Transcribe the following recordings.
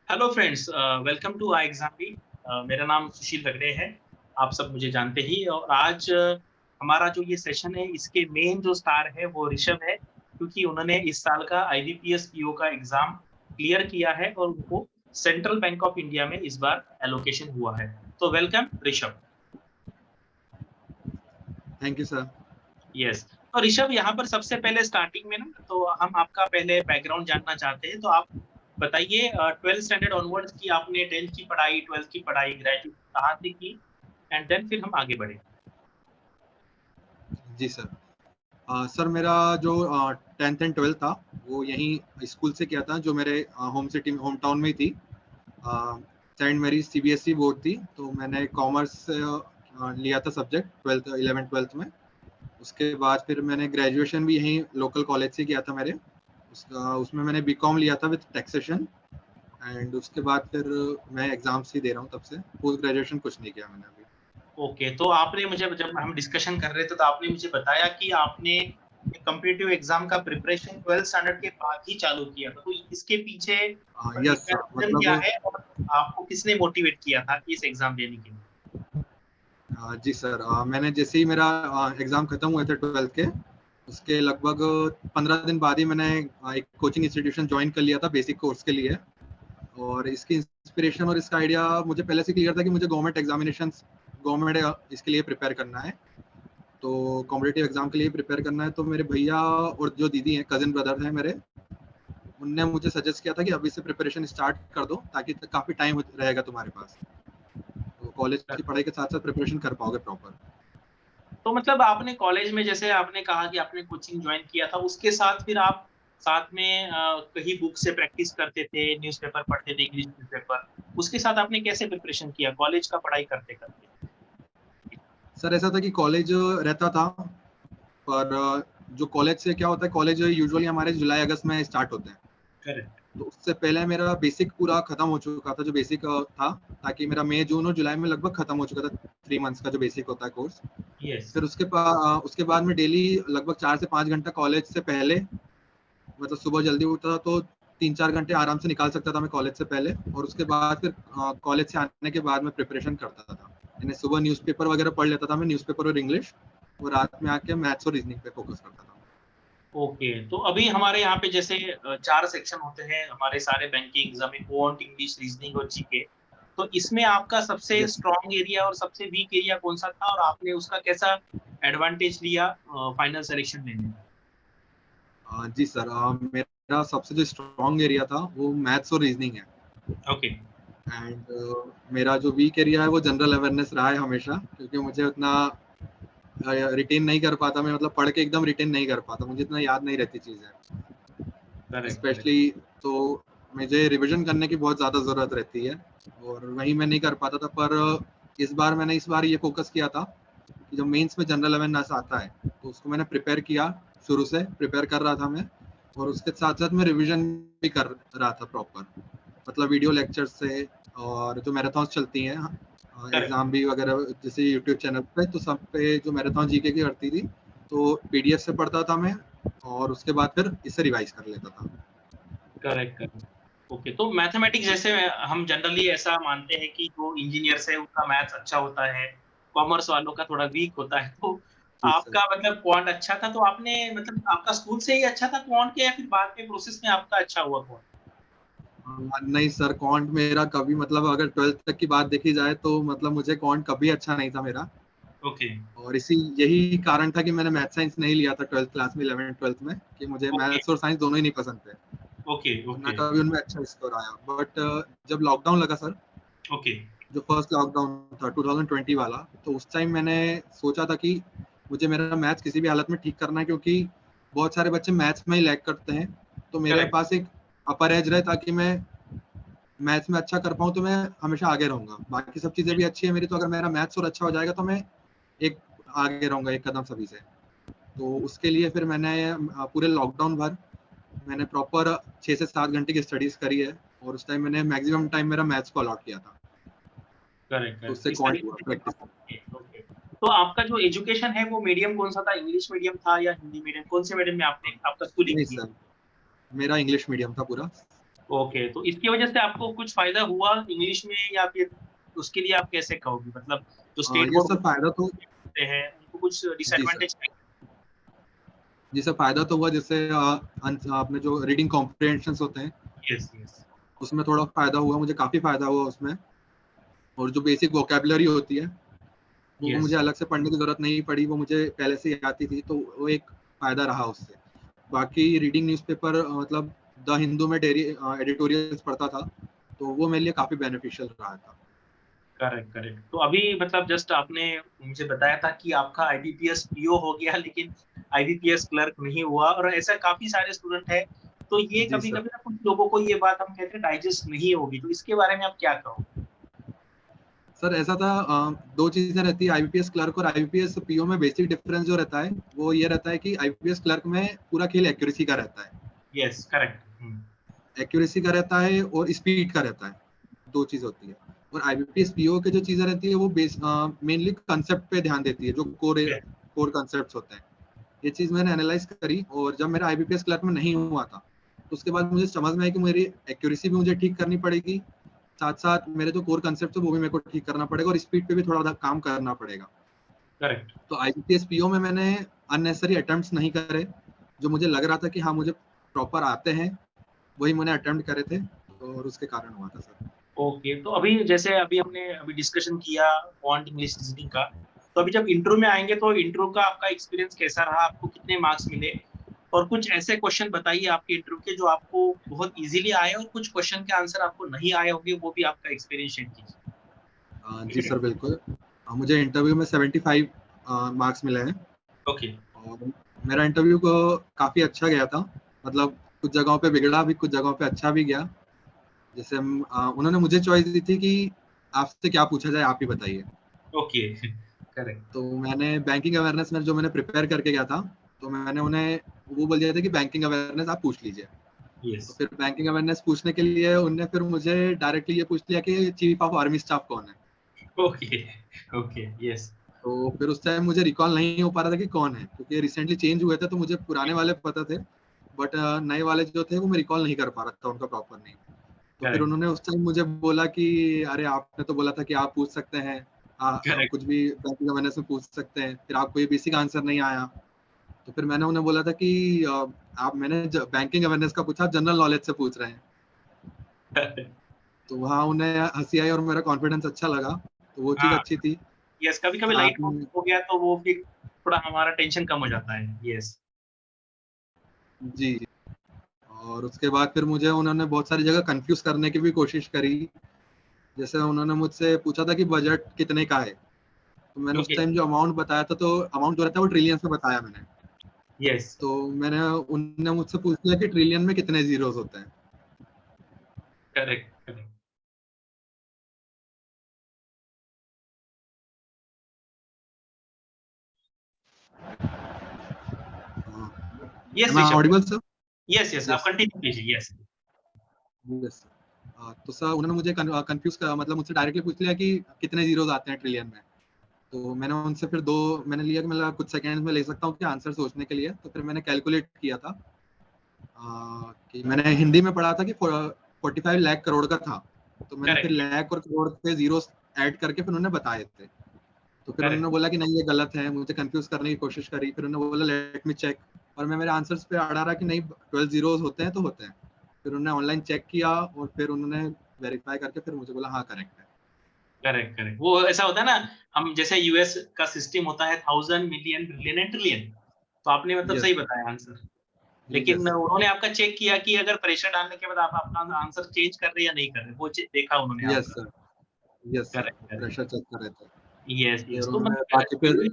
Hello friends, welcome to I exam B. मेरा नाम सुशील हेगड़े है। आप सब मुझे जानते ही। और आज हमारा जो ये सेशन है, इसके मेन जो स्टार है वो ऋषभ है, क्योंकि उन्होंने इस साल का आईबीपीएस पीओ का एग्जाम क्लियर किया है और उनको सेंट्रल बैंक ऑफ इंडिया में इस बार एलोकेशन हुआ है। तो welcome Rishabh. Thank you sir. Yes. तो ऋषभ, यहाँ पर सबसे पहले स्टार्टिंग में ना, तो हम आपका पहले बैकग्राउंड जानना चाहते हैं। तो आप बताइए, 12th स्टैंडर्ड ऑनवर्ड्स की आपने 10th की पढ़ाई, 12th की पढ़ाई, ग्रेजुएट कहाँ से की, एंड देन फिर हम आगे बढ़े। जी सर। सर मेरा जो 10th एंड 12th था वो यहीं स्कूल से किया था, जो मेरे होम सिटी में, होम टाउन में ही थी। सेंट मैरी सीबीएसई बोर्ड थी, तो मैंने कॉमर्स लिया था सब्जेक्ट 12th 11th 12th में। उसके बाद फिर मैंने ग्रेजुएशन भी यहीं लोकल कॉलेज से किया था मेरे। उसमें मैंने बीकॉम लिया था विद टैक्सेशन। एंड उसके बाद फिर मैं एग्जाम्स ही दे रहा हूँ तब से। पोस्ट ग्रेजुएशन कुछ नहीं किया मैंने अभी। ओके, तो आपने मुझे, जब हम डिस्कशन कर रहे थे, तो आपने मुझे बताया कि आपने कॉम्पिटिटिव एग्जाम का प्रिपरेशन 12th स्टैंडर्ड के बाद ही चालू किया था। तो इसके पीछे यस रीजन क्या मतलब है और आपको किसने मोटिवेट किया था इस एग्जाम देने के लिए? जी सर। मैंने जैसे ही मेरा एग्जाम खत्म हुए थे 12th के, उसके लगभग 15 दिन बाद ही मैंने एक कोचिंग इंस्टीट्यूशन ज्वाइन कर लिया था बेसिक कोर्स के लिए। और इसकी इंस्पिरेशन और इसका आइडिया मुझे पहले से क्लियर था कि मुझे गवर्नमेंट एग्जामिनेशन, गवर्नमेंट इसके लिए प्रिपेयर करना है। तो कॉम्पिटिटिव एग्जाम के लिए प्रिपेयर करना है, तो मेरे भैया और जो दीदी हैं, कजिन ब्रदर हैं मेरे, उनने मुझे सजेस्ट किया था कि अभी से प्रिपरेशन स्टार्ट कर दो, ताकि काफी टाइम रहेगा तुम्हारे पास, तो कॉलेज की पढ़ाई के साथ साथ प्रिपरेशन कर पाओगे प्रॉपर। तो मतलब आपने कॉलेज में, जैसे आपने कहा कि आपने कोचिंग ज्वाइन किया था, उसके साथ फिर आप साथ में कहीं बुक से प्रैक्टिस करते थे, न्यूज़पेपर पढ़ते थे, इंग्लिश न्यूज़पेपर, उसके साथ आपने कैसे प्रिपरेशन किया कॉलेज का पढ़ाई करते करते? सर ऐसा था कि कॉलेज रहता था, पर जो कॉलेज से क्या होता है, कॉलेज यूजुअली हमारे जुलाई अगस्त में स्टार्ट होते हैं। करेक्ट। तो उससे पहले मेरा बेसिक पूरा खत्म हो चुका था, जो बेसिक था, ताकि मेरा मई जून और जुलाई में लगभग खत्म हो चुका था 3 मंथ्स का जो बेसिक होता है कोर्स। यस। फिर उसके बाद में डेली लगभग 4 से 5 घंटा कॉलेज से पहले, मतलब सुबह जल्दी उठता था तो 3-4 घंटे आराम से निकाल सकता था मैं कॉलेज से पहले। और उसके बाद फिर कॉलेज से आने के बाद मैं प्रिपरेशन करता था। यानी सुबह न्यूज़पेपर वगैरह पढ़ लेता था मैं, न्यूज़पेपर और इंग्लिश, और रात में आके मैथ्स और रीजनिंग पे फोकस करता था। ओके, तो अभी हमारे यहाँ पे जैसे 4 सेक्शन होते हैं हमारे सारे बैंकिंग एग्जाम में, क्वांट, इंग्लिश, रीजनिंग और जीके। तो इसमें आपका सबसे यस। स्ट्रॉन्ग एरिया और सबसे वीक एरिया कौन सा था, और आपने उसका कैसा एडवांटेज लिया फाइनल सिलेक्शन लेने में? जी सर। मेरा सबसे जो स्ट्रॉन्ग एरिया था वो मैथ्स और रीजनिंग है। ओके। एंड मेरा जो वीक एरिया है वो जनरल अवेयरनेस रहा है हमेशा, क्योंकि मुझे उतना रिटेन नहीं कर पाता मैं, मतलब पढ़ के एकदम रिटेन नहीं कर पाता, मुझे इतना याद नहीं रहती चीज़ें करेक्ट करेक्ट। स्पेशली। तो मुझे रिवीजन करने की बहुत ज़्यादा ज़रूरत रहती है, और वही मैं नहीं कर पाता था। पर इस बार ये फोकस किया था कि जब मेंस में जनरल अवेयरनेस आता है तो उसको मैंने प्रिपेयर किया, शुरू से प्रिपेयर कर रहा था मैं। और उसके साथ साथ मैं रिवीजन भी कर रहा था प्रॉपर, मतलब वीडियो लेक्चर से, और जो मैराथन्स चलती हैं करेक्ट। एग्जाम भी वगैरह, जैसे यूट्यूब चैनल पे, तो सब पे जो मैराथन जीके की करती थी, तो पीडीएफ से पढ़ता था मैं, और उसके बाद फिर इसे रिवाइज कर लेता था। Correct correct. ओके, तो मैथमेटिक्स, जैसे हम जनरली ऐसा मानते हैं कि जो इंजीनियर्स है उनका मैथ्स अच्छा होता है, कॉमर्स वालों का थोड़ा वीक होता है। तो जी सर। आपका मतलब क्वांट अच्छा था, तो आपने मतलब आपका स्कूल से ही अच्छा था क्वांट के, या फिर बाद के प्रोसेस में आपका अच्छा हुआ क्वांट? नहीं सर, कॉन्ट मेरा कभी, मतलब अगर 12th तक की बात देखी जाए तो मतलब मुझे कॉन्ट कभी अच्छा नहीं था मेरा। ओके और यही कारण था कि मैंने मैथ साइंस नहीं लिया था 12th क्लास में, 11th 12th में, कि मुझे ओके मैथ्स और साइंस दोनों ही नहीं पसंद थे, ओके और ना ओके कभी उनमें अच्छा स्कोर आया। बट जब लॉकडाउन लगा सर, ओके। जो फर्स्ट लॉकडाउन था 2020 वाला, तो उस टाइम मैंने सोचा था कि मुझे मेरा मैथ्स किसी भी हालत में ठीक करना है, क्योंकि बहुत सारे बच्चे मैथ्स में ही लैग करते हैं। तो मेरे करेक्ट। पास एक अपर एज रहे, ताकि मैं मैथ्स में अच्छा कर पाऊँ तो मैं हमेशा आगे रहूंगा। बाकी सब चीजें भी अच्छी है मेरी, तो अगर मेरा मैथ्स और अच्छा हो जाएगा तो मैं एक आगे रहूंगा, एक कदम सभी से। तो उसके लिए फिर मैंने पूरे लॉकडाउन भर मैंने प्रॉपर 6 से 7 घंटे की स्टडीज करी है, और उस टाइम मैंने मैक्सिमम टाइम मेरा मैथ्स को अलॉट किया था। करेक्ट तो करेक्ट, उससे इस क्वांट हुआ तरीके से। प्रैक्टिस। Okay okay. तो आपका जो एजुकेशन है वो मीडियम कौन सा था, इंग्लिश मीडियम था या हिंदी मीडियम, कौन से मीडियम में आपने आपका स्कूलिंग नहीं की? सर, मेरा इंग्लिश मीडियम था पूरा। ओके, तो इसकी वजह से आपको कुछ फ़ायदा हुआ इंग्लिश में या फिर उसके लिए आप कैसे कहोगे? मतलब जो स्टेट ये बोर्ड सर फायदा तो होते हैं, उनको कुछ जी सर। डिसएडवांटेज है? जी सर, फायदा तो हुआ, जैसे आपने जो रीडिंग कॉम्प्रिहेंशंस होते हैं यस, यस, उसमें थोड़ा फायदा हुआ, मुझे काफी फायदा हुआ उसमें। और जो बेसिक वोकेबलरी होती है वो मुझे यस, अलग से पढ़ने की जरूरत नहीं पड़ी, वो मुझे पहले से ही आती थी, तो वो एक फायदा रहा उससे। बाकी रीडिंग न्यूज़पेपर, मतलब द हिंदू में डेली एडिटोरियल्स पढ़ता था, तो वो मेरे लिए काफी बेनिफिशियल रहा था। Correct, correct. तो अभी मतलब जस्ट आपने मुझे बताया था कि आपका आईबीपीएस पीओ हो गया लेकिन आईबीपीएस क्लर्क नहीं हुआ और ऐसा काफ़ी सारे स्टूडेंट हैं। तो ये जी सर। कभी-कभी ना कुछ लोगों को ये बात हम कहते हैं डाइजेस्ट नहीं होगी, तो इसके बारे में आप क्या कहोगे? सर ऐसा था, दो चीजें रहती है आईबीपीएस क्लर्क और आईबीपीएस पीओ में। बेसिक डिफरेंस जो रहता है वो ये रहता है कि आईबीपीएस क्लर्क में पूरा खेल एक्यूरेसी का रहता है। Yes, correct. एक्यूरेसी का रहता है और स्पीड का रहता है, दो चीज होती है। और आईबीपीएस पीओ के जो चीजें रहती है वो मेनली कंसेप्ट पे ध्यान देती है, जो कोर यस, कोर कंसेप्ट्स होते हैं। ये चीज मैंने एनालाइज करी, और जब मेरा आईबीपीएस क्लर्क में नहीं हुआ था तो उसके बाद मुझे समझ में आया कि मेरी एक्यूरेसी भी मुझे ठीक करनी पड़ेगी, साथ साथ मेरे जो कोर कंसेप्ट है वो भी मेरे को ठीक करना पड़ेगा, और स्पीड पे भी थोड़ा काम करना पड़ेगा। करेक्ट। तो आईबीपीएस पीओ में मैंने अननेसेसरी अटेम्प्ट्स नहीं करे, जो मुझे लग रहा था कि हाँ मुझे प्रॉपर आते हैं, वही मैंने अटेम्प्ट करे थे, और उसके कारण हुआ था सर। ओके, तो अभी जैसे अभी हमने अभी डिस्कशन किया क्वांट इंग्लिश रीजनिंग का, तो अभी जब इंटरव्यू में आएँगे तो इंटरव्यू का आपका एक्सपीरियंस कैसा रहा? आपको कितने मार्क्स मिले? और कुछ ऐसे क्वेश्चन बताइए आपके इंटरव्यू के जो आपको बहुत ईज़िली आए और कुछ क्वेश्चन के आंसर आपको नहीं आए होंगे, वो भी आपका एक्सपीरियंस शेयर जी कीजिए। सर, बिल्कुल। मुझे इंटरव्यू में 75 मार्क्स मिले हैं, ओके, और मेरा इंटरव्यू को काफ़ी अच्छा गया था। मतलब कुछ जगहों पे बिगड़ा भी, कुछ जगहों पे अच्छा भी गया। जैसे उन्होंने मुझे चॉइस दी थी कि आपसे क्या पूछा जाए, आप ही बताइए। ओके, करेक्ट, तो मैंने बैंकिंग अवेयरनेस में जो मैंने प्रिपेयर करके गया था, तो मैंने उन्हें वो बोल दिया था कि बैंकिंग अवेयरनेस आप पूछ लीजिए। यस, तो फिर बैंकिंग अवेयरनेस पूछने के लिए उनने फिर मुझे डायरेक्टली ये पूछ लिया कि चीफ ऑफ आर्मी स्टाफ कौन है। ओके, ओके, यस, तो फिर उस टाइम मुझे रिकॉल नहीं हो पा रहा था कि कौन है, क्योंकि रिसेंटली चेंज हुए थे, तो मुझे पुराने वाले पता थे, बट नए वाले जो थे वो मैं रिकॉल नहीं कर पा रहा था उनका प्रॉपर नेम। तो फिर करेक्ट, उन्होंने उस टाइम मुझे बोला कि अरे आपने तो बोला था कि आप पूछ सकते हैं, करेक्ट, कुछ भी बैंकिंग अवेयरनेस में पूछ सकते हैं, फिर आपको ये बेसिक आंसर नहीं आया। तो फिर मैंने उन्हें बोला था कि आप, मैंने बैंकिंग अवेयरनेस का पूछा, जनरल नॉलेज से पूछ रहे हैं। तो वहाँ उन्हें हंसी आई और मेरा कॉन्फिडेंस अच्छा लगा, तो वो चीज़ हाँ, अच्छी थी। यस, कभी-कभी साथ लाइट में हो गया तो वो फिर थोड़ा हमारा टेंशन कम हो जाता है। यस, जी, और उसके बाद फिर मुझे उन्होंने बहुत सारी जगह कंफ्यूज करने की भी कोशिश करी। जैसे उन्होंने मुझसे पूछा था कि बजट कितने का है, तो मैंने उस ओके, टाइम जो अमाउंट बताया था, तो अमाउंट जो रहता है वो ट्रिलियंस में बताया मैंने। यस, तो मैंने उनने मुझसे पूछ लिया कि ट्रिलियन में कितने जीरोस होते हैं। Correct, correct. Yes am I Rishabh, audible sir? Yes, yes, आप यस कंटिन्यू कीजिए। Yes, yes. तो सर उन्होंने मुझे कंफ्यूज कर, मतलब मुझसे डायरेक्टली पूछ लिया कि कितने जीरोस आते हैं ट्रिलियन में। तो मैंने उनसे फिर दो, मैंने लिया कि मतलब कुछ सेकंड्स में ले सकता हूँ कि आंसर सोचने के लिए। तो फिर मैंने कैलकुलेट किया था, कि मैंने हिंदी में पढ़ा था कि 45 लाख करोड़ का था, तो मैंने फिर करेक्ट, लाख और करोड़ पे जीरो ऐड करके फिर उन्होंने बताए थे। तो फिर उन्होंने करेक्ट, बोला कि नहीं ये गलत है, मुझे कंफ्यूज करने की कोशिश करी, फिर उन्होंने बोला लेट मी चेक। और मैं मेरे आंसर्स पे अड़ा रहा कि नहीं 12 जीरोस होते हैं तो होते हैं। फिर उन्होंने ऑनलाइन चेक किया, और फिर उन्होंने वेरीफाई करके फिर मुझे बोला हाँ करेक्ट है। Correct, correct. वो ऐसा होता है ना, हम जैसे यूएस का सिस्टम होता है 1000, मिलियन, बिलियन एंड ट्रिलियन। तो आपने मतलब यस सही सर। बताया आंसर। यस लेकिन सर। उन्होंने आपका चेक किया कि अगर प्रेशर डालने के बाद आप अपना आंसर चेंज कर रहे हैं या नहीं कर रहे, वो देखा उन्होंने यस आपका। Sir. Yes sir, correct, correct. Pressure check कर रहे थे। यस, फिर यस। तो उन्होंने मतलब बाकी फिर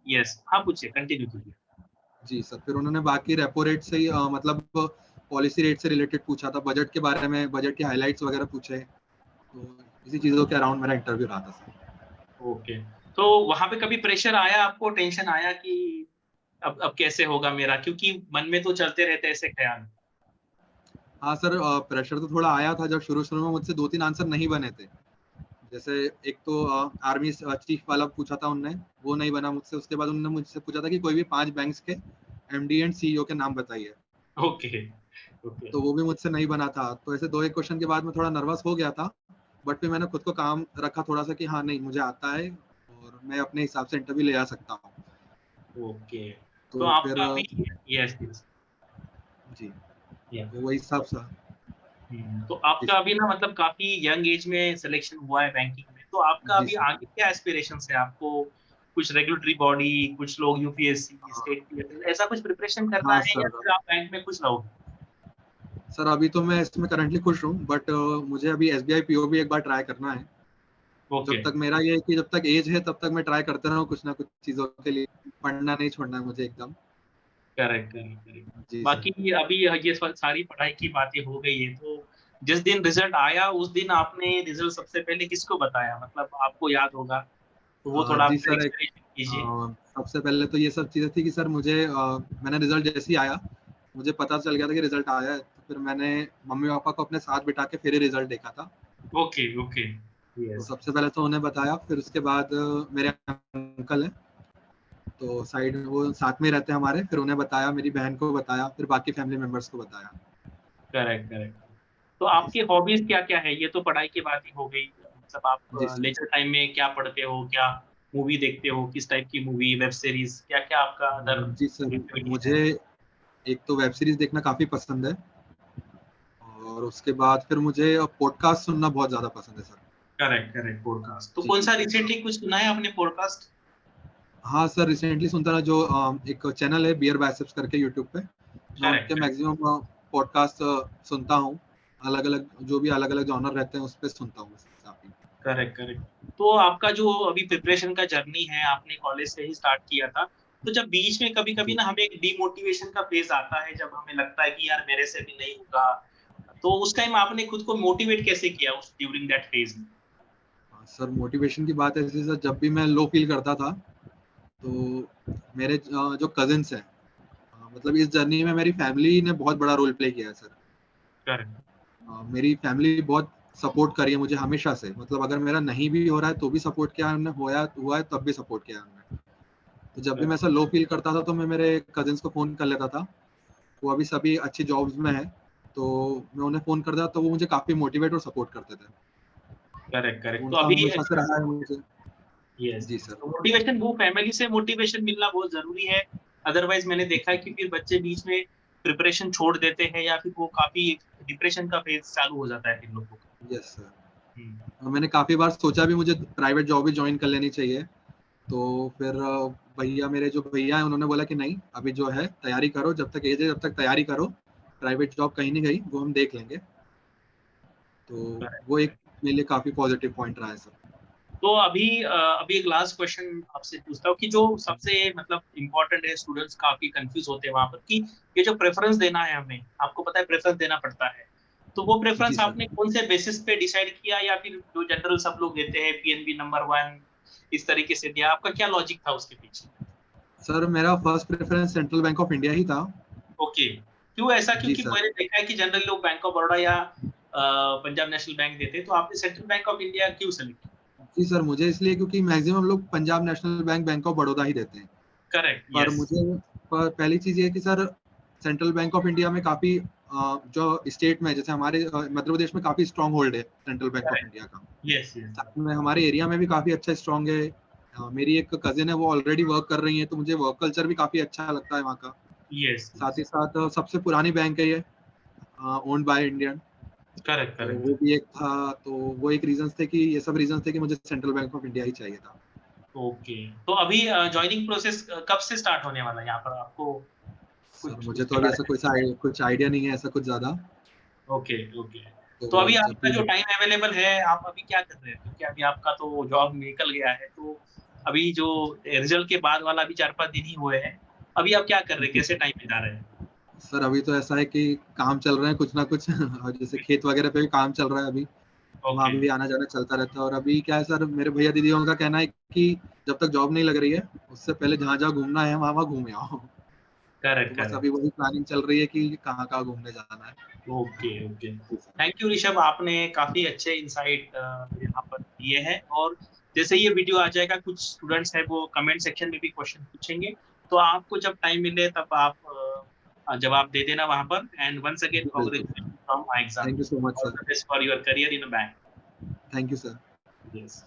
यस, हाँ, पूछिए, कंटिन्यू कीजिए। जी सर, फिर उन्होंने बाकी रेपो रेट से ही, मतलब पॉलिसी रेट से रिलेटेड पूछा था, बजट के बारे में, बजट की हाइलाइट्स वगैरह पूछे। तो इसी चीज़ों के अराउंड मेरा इंटरव्यू रहा था सर। ओके। तो वहाँ पे कभी प्रेशर आया आपको, टेंशन आया कि अब कैसे होगा मेरा? क्योंकि मन में तो चलते रहते हैं ऐसे ख़्याल। हाँ सर, प्रेशर तो थोड़ा आया था जब शुरू-शुरू में मुझसे 2-3 आंसर नहीं बने थे। जैसे एक तो आर्मी चीफ वाला पूछा था उनने, वो नहीं बना मुझसे। उसके बाद उन्होंने मुझसे पूछा था कि कोई भी 5 बैंक्स के एमडी एंड सीईओ के नाम बताइए। Okay, okay. तो वो भी मुझसे नहीं बना था। तो ऐसे 2-1 क्वेश्चन के बाद मैं थोड़ा नर्वस हो गया था, बट फिर मैंने खुद को काम रखा थोड़ा-सा कि हाँ, नहीं मुझे आता है और मैं अपने हिसाब से इंटरव्यू ले आ सकता हूँ। ओके। तो तो फिर आपका अभी यस, यस। जी, या तो वही हिसाब सा तो जी, आपका अभी ना मतलब काफ़ी यंग एज में सिलेक्शन हुआ है बैंकिंग में, तो आपका जी अभी सर। आगे क्या एस्पिरेशंस है? आपको कुछ रेगुलेटरी बॉडी, कुछ लोग यूपीएससी, स्टेट पीएससी ऐसा कुछ प्रिपरेशन करना हाँ है या सर। फिर आप बैंक में खुश रहोगे? सर अभी तो मैं इसमें करंटली खुश हूँ, बट मुझे अभी एसबीआई पीओ भी एक बार ट्राई करना है। ओके, जब तक मेरा ये है कि जब तक एज है तब तक मैं ट्राई करते रहूँ कुछ ना कुछ चीज़ों के लिए, पढ़ना नहीं छोड़ना है मुझे एकदम। Correct, correct, correct. जी सर। बाकी अभी ये सारी पढ़ाई की बातें हो गई है, तो जिस दिन रिज़ल्ट आया उस दिन आपने रिज़ल्ट सबसे पहले किसको बताया? मतलब आपको याद होगा, तो वो थोड़ा आप जी शेयर सर, एक्सपीरियंस कीजिए। सबसे पहले तो ये सब चीज़ें थी कि सर मुझे मैंने रिज़ल्ट जैसे ही आया, मुझे पता चल गया था कि रिज़ल्ट आया है, तो फिर मैंने मम्मी-पापा को अपने साथ बिठा के फिर ही रिज़ल्ट देखा था। Okay, okay. तो यस, सबसे पहले तो उन्हें बताया, फिर उसके बाद मेरे अंकल हैं, तो साइड में वो साथ में रहते हैं हमारे, फिर उन्हें बताया, मेरी बहन को बताया, फिर बाकी फैमिली मेंबर्स को बताया। Correct, correct. तो जी आपकी सर। हॉबीज़ क्या-क्या है? ये तो पढ़ाई की बात ही हो गई। मतलब जी आप सर। लेज़र टाइम में क्या पढ़ते हो? क्या मूवी देखते हो? किस टाइप की मूवी, वेब सीरीज़ क्या-क्या आपका अदर जी सर, एक्टिविटी है? मुझे एक तो वेब सीरीज़ देखना काफ़ी पसंद है और उसके बाद फिर मुझे पॉडकास्ट सुनना बहुत ज़्यादा पसंद है सर। Correct, correct, podcast. तो जी। कौन-सा रिसेंटली कुछ सुना है आपने पॉडकास्ट? हाँ सर, रिसेंटली सुनता रहा जो एक चैनल है बियर बाइसेप्स करके यूट्यूब पे, मैं करेक्ट, उनके करेक्ट, मैक्सिमम पॉडकास्ट सुनता हूँ। अलग-अलग जो भी अलग-अलग जॉनर रहते हैं उस पे सुनता हूँ काफ़ी। Correct, correct. तो आपका जो अभी प्रिपरेशन का जर्नी है, आपने कॉलेज से ही स्टार्ट किया था। तो जब बीच में कभी-कभी जी। ना हमें एक डिमोटिवेशन का फेज़ आता है, जब हमें लगता है कि यार मेरे से भी नहीं होगा। तो उस टाइम आपने खुद को मोटिवेट कैसे किया उस ड्यूरिंग दैट फेज़ में? सर मोटिवेशन की बात ऐसी सर, जब भी मैं लो फील करता था, तो मेरे जो कज़िन्स हैं, मतलब इस जर्नी में मेरी फैमिली ने बहुत बड़ा रोल प्ले किया है सर। करेक्ट, मेरी फैमिली बहुत सपोर्ट करी है मुझे हमेशा से, मतलब अगर मेरा नहीं भी हो रहा है तो भी सपोर्ट किया है उन्होंने, होया हुआ है तब भी सपोर्ट किया है उन्होंने। तो जब भी मैं करेक्ट, ऐसा लो फील करता था तो मैं मेरे कज़िन्स को फ़ोन कर लेता था। वो अभी सभी अच्छी जॉब्स में हैं, तो मैं उन्हें फ़ोन करता तो वो मुझे काफ़ी मोटिवेट और सपोर्ट करते थे। करेक्ट, तो करेक्ट। तो उनका अभी हमेशा से रहा है मुझे। यस, जी यस। सर। तो मोटिवेशन वो फैमिली से मोटिवेशन मिलना बहुत ज़रूरी है। अदरवाइज़ मैंने जी देखा है सर। कि फिर बच्चे बीच में प्रिपरेशन छोड़ देते हैं या फिर वो काफ़ी डिप्रेशन का फेज़ चालू हो जाता है फिर लोगों का। Yes sir. हुँ, और मैंने काफ़ी बार सोचा भी मुझे प्राइवेट जॉब ही जॉइन कर लेनी चाहिए। तो फिर भैया, मेरे जो भैया हैं उन्होंने बोला कि नहीं, अभी जो है तैयारी करो, जब तक एज है जब तक तैयारी करो। प्राइवेट जॉब कहीं नहीं गई, वो हम देख लेंगे। तो करेक्ट, वो एक करेक्ट। मेरे लिए काफ़ी पॉजिटिव पॉइंट रहा है सर। तो अभी एक लास्ट क्वेश्चन आपसे पूछता हूँ कि जो सबसे मतलब इम्पोर्टेंट है, स्टूडेंट्स काफ़ी कन्फ्यूज़ होते हैं वहाँ पर कि ये जो प्रेफ़रेंस देना है हमें, आपको पता है प्रेफ़रेंस देना पड़ता है। तो वो जी प्रेफ़रेंस सर। आपने कौन से बेसिस पे डिसाइड किया या फिर जो जनरल सब लोग देते हैं पीएनबी नंबर 1 इस तरीके से दिया? आपका क्या लॉजिक था उसके पीछे? सर मेरा first preference central bank of India ही था। ओके। क्यों ऐसा? जी क्योंकि सर। मैंने देखा है कि जनरली लोग बैंक ऑफ बड़ौदा या पंजाब नेशनल बैंक देते हैं, तो आपने सेंट्रल बैंक ऑफ इंडिया क्यों सेलेक्ट किया? जी सर, मुझे इसलिए क्योंकि मैक्सिमम लोग Punjab national bank, bank of Baroda ही देते हैं। करेक्ट, पर यस। मुझे पहली चीज़ ये है कि sir central bank of India में काफ़ी जो स्टेट में जैसे हमारे मध्य प्रदेश में काफ़ी स्ट्रॉन्ग होल्ड है central bank of correct, India का। Yes, yes. साथ में हमारे एरिया में भी काफ़ी अच्छा स्ट्रॉन्ग है। मेरी एक कज़िन है, वो ऑलरेडी वर्क कर रही हैं, तो मुझे वर्क कल्चर भी काफ़ी अच्छा लगता है वहाँ का। यस, साथ यस। ही साथ सबसे पुरानी बैंक है ये, ओन्ड बाय इंडियन। करेक्ट, तो करेक्ट। वो भी एक था, तो वो एक रीज़न्स थे कि ये सब रीज़न्स थे कि मुझे सेंट्रल बैंक ऑफ इंडिया ही चाहिए था। ओके। तो अभी जॉइनिंग प्रोसेस कब से स्टार्ट होने वाला है यहाँ पर आपको सर कुछ मुझे तो उसके अभी बारे ऐसा में? कुछ आइडिया नहीं है ऐसा कुछ ज़्यादा। Okay, okay. तो तो अभी जब आपका भी जो टाइम अवेलेबल है, आप अभी क्या कर रहे हैं? क्योंकि अभी आपका तो जॉब निकल गया है, तो अभी जो रिज़ल्ट के बाद वाला अभी 4-5 दिन ही हुए हैं। अभी आप क्या कर रहे हैं? जी कैसे सर। टाइम बिता रहे हैं? सर अभी तो ऐसा है कि काम चल रहे हैं कुछ ना कुछ और जैसे खेत वगैरह पे भी काम चल रहा है अभी, तो वहाँ ओके। भी आना-जाना चलता रहता है। और अभी क्या है सर, मेरे भैया दीदियों का कहना है कि जब तक जॉब नहीं लग रही है, उससे पहले जहाँ-जहाँ घूमना है वहाँ-वहाँ घूम आओ। तो करेक्ट, बस अभी करेक्ट। वही प्लानिंग चल रही है कि कहाँ-कहाँ घूमने जाना है। Okay, okay. जी सर। थैंक यू ऋषभ, आपने काफ़ी अच्छे इनसाइट यहाँ पर दिए हैं और जैसे ये वीडियो आ जाएगा, कुछ स्टूडेंट्स हैं वो कमेंट सेक्शन में भी क्वेश्चन पूछेंगे, तो आपको जब टाइम मिले तब आप जवाब दे देना वहाँ पर। एंड वंस अगेन बिल्कुल। Congratulation from I exam. Thank you so much all sir. The best for your career in a bank. Thank you sir. Yes.